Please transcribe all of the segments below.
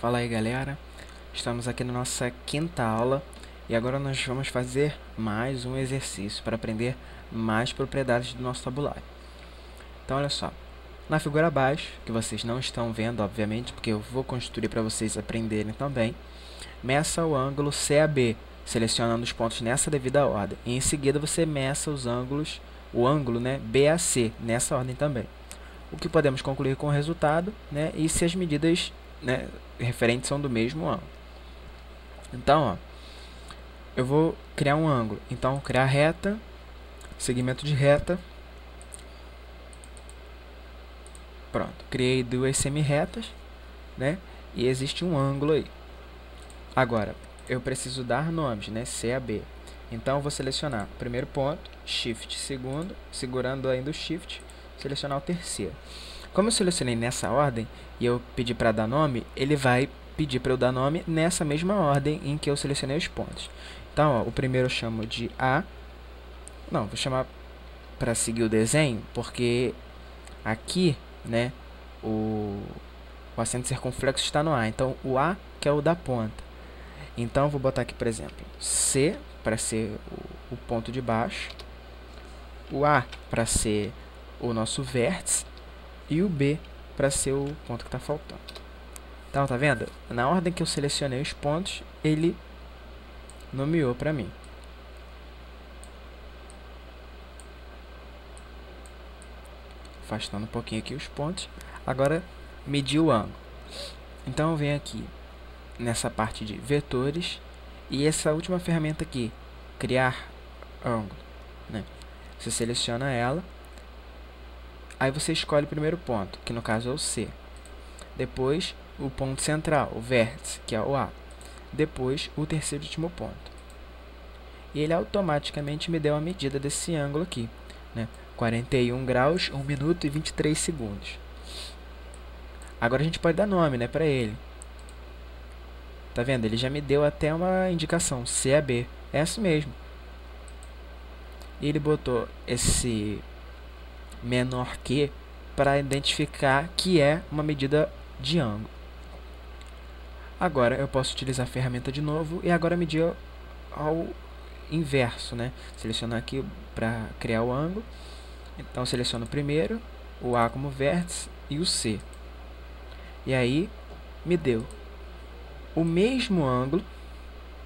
Fala aí, galera, estamos aqui na nossa quinta aula e agora nós vamos fazer mais um exercício para aprender mais propriedades do nosso tabulário. Então olha só, na figura abaixo, que vocês não estão vendo obviamente, porque eu vou construir para vocês aprenderem também, meça o ângulo CAB, selecionando os pontos nessa devida ordem, e em seguida você meça os ângulos, o ângulo, né, BAC, nessa ordem também. O que podemos concluir com o resultado, né, e se as medidas, né, referentes são do mesmo ângulo. Então, ó, eu vou criar um ângulo. Então, criar reta, segmento de reta. Pronto, criei duas semi-retas, né? E existe um ângulo aí. Agora, eu preciso dar nomes, né? CAB. Então, eu vou selecionar o primeiro ponto, Shift, segundo, segurando ainda o Shift, selecionar o terceiro. Como eu selecionei nessa ordem e eu pedi para dar nome, ele vai pedir para eu dar nome nessa mesma ordem em que eu selecionei os pontos. Então, ó, o primeiro eu chamo de A. Não, vou chamar para seguir o desenho, porque aqui, né, o acento circunflexo está no A. Então, o A que é o da ponta. Então, eu vou botar aqui, por exemplo, C para ser o ponto de baixo, o A para ser o nosso vértice e o B para ser o ponto que está faltando. Então, tá vendo? Na ordem que eu selecionei os pontos, ele nomeou para mim. Afastando um pouquinho aqui os pontos. Agora, medir o ângulo. Então, eu venho aqui nessa parte de vetores e essa última ferramenta aqui, criar ângulo, né? Você seleciona ela. Aí você escolhe o primeiro ponto, que no caso é o C. Depois, o ponto central, o vértice, que é o A. Depois, o terceiro e último ponto. E ele automaticamente me deu a medida desse ângulo aqui, né? 41 graus, 1 minuto e 23 segundos. Agora a gente pode dar nome, né, para ele. Tá vendo? Ele já me deu até uma indicação, CAB. É isso mesmo. E ele botou esse menor que para identificar que é uma medida de ângulo. Agora eu posso utilizar a ferramenta de novo e agora medir ao inverso, né? Selecionar aqui para criar o ângulo. Então seleciono primeiro o A como vértice e o C. E aí me deu o mesmo ângulo,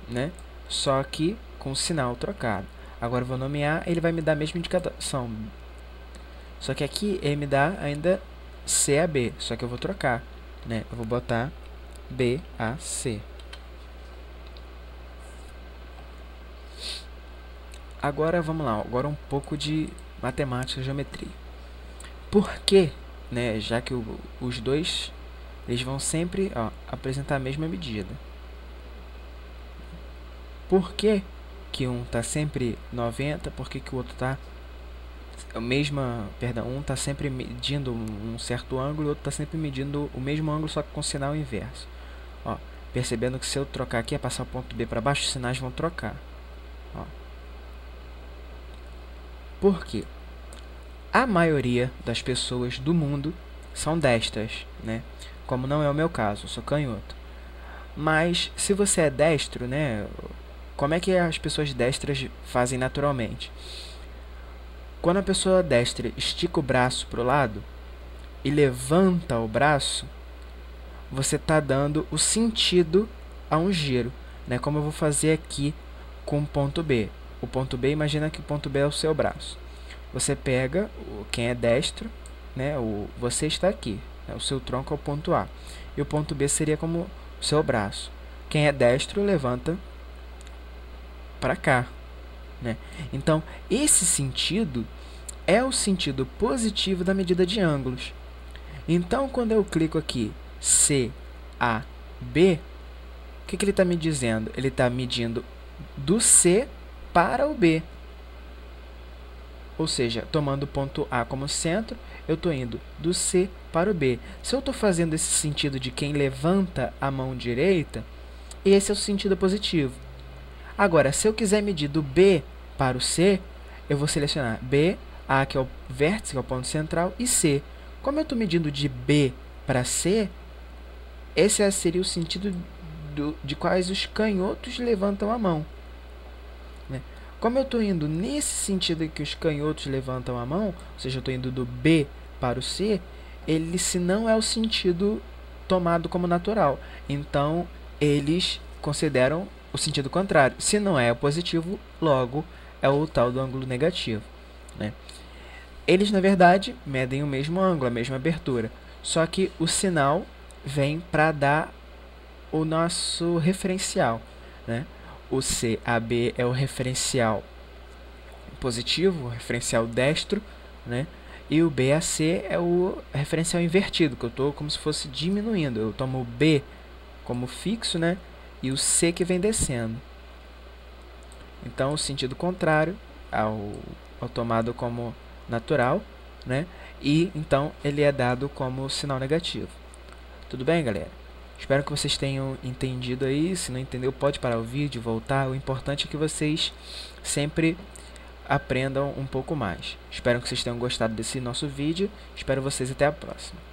né? Só que com o sinal trocado. Agora eu vou nomear, ele vai me dar a mesma indicação. Só que aqui ele me dá ainda CAB, só que eu vou trocar, né? Eu vou botar BAC. Agora vamos lá, agora um pouco de matemática e geometria. Por que, né, já que os dois eles vão sempre, ó, apresentar a mesma medida? Por que que um está sempre 90, por que que o outro está um está sempre medindo um certo ângulo e o outro está sempre medindo o mesmo ângulo, só que com sinal inverso. Ó, percebendo que se eu trocar aqui, é passar o ponto B para baixo, os sinais vão trocar. Ó. Por quê? A maioria das pessoas do mundo são destras, né? Como não é o meu caso, eu sou canhoto. Mas se você é destro, né? Como é que as pessoas destras fazem naturalmente? Quando a pessoa destra estica o braço para o lado e levanta o braço, você está dando o sentido a um giro, né? Como eu vou fazer aqui com o ponto B. O ponto B, imagina que o ponto B é o seu braço. Você pega, quem é destro, né? Você está aqui, né? O seu tronco é o ponto A. E o ponto B seria como o seu braço. Quem é destro, levanta para cá, né? Então, esse sentido é o sentido positivo da medida de ângulos. Então, quando eu clico aqui CAB, o que ele está me dizendo? Ele está medindo do C para o B. Ou seja, tomando o ponto A como centro, eu estou indo do C para o B. Se eu estou fazendo esse sentido de quem levanta a mão direita, esse é o sentido positivo. Agora, se eu quiser medir do B para o C, eu vou selecionar B, A, que é o vértice, que é o ponto central, e C. Como eu estou medindo de B para C, esse seria o sentido de quais os canhotos levantam a mão, né? Como eu estou indo nesse sentido que os canhotos levantam a mão, ou seja, eu estou indo do B para o C, ele se não é o sentido tomado como natural. Então, eles consideram o sentido contrário. Se não é o positivo, logo é o tal do ângulo negativo, né? Eles, na verdade, medem o mesmo ângulo, a mesma abertura. Só que o sinal vem para dar o nosso referencial, né? O CAB é o referencial positivo, o referencial destro, né? E o BAC é o referencial invertido, que eu estou como se fosse diminuindo. Eu tomo o B como fixo, né? E o C que vem descendo. Então, o sentido contrário ao tomado como natural, né? E então ele é dado como sinal negativo. Tudo bem, galera? Espero que vocês tenham entendido aí. Se não entendeu, pode parar o vídeo, voltar. O importante é que vocês sempre aprendam um pouco mais. Espero que vocês tenham gostado desse nosso vídeo. Espero vocês até a próxima.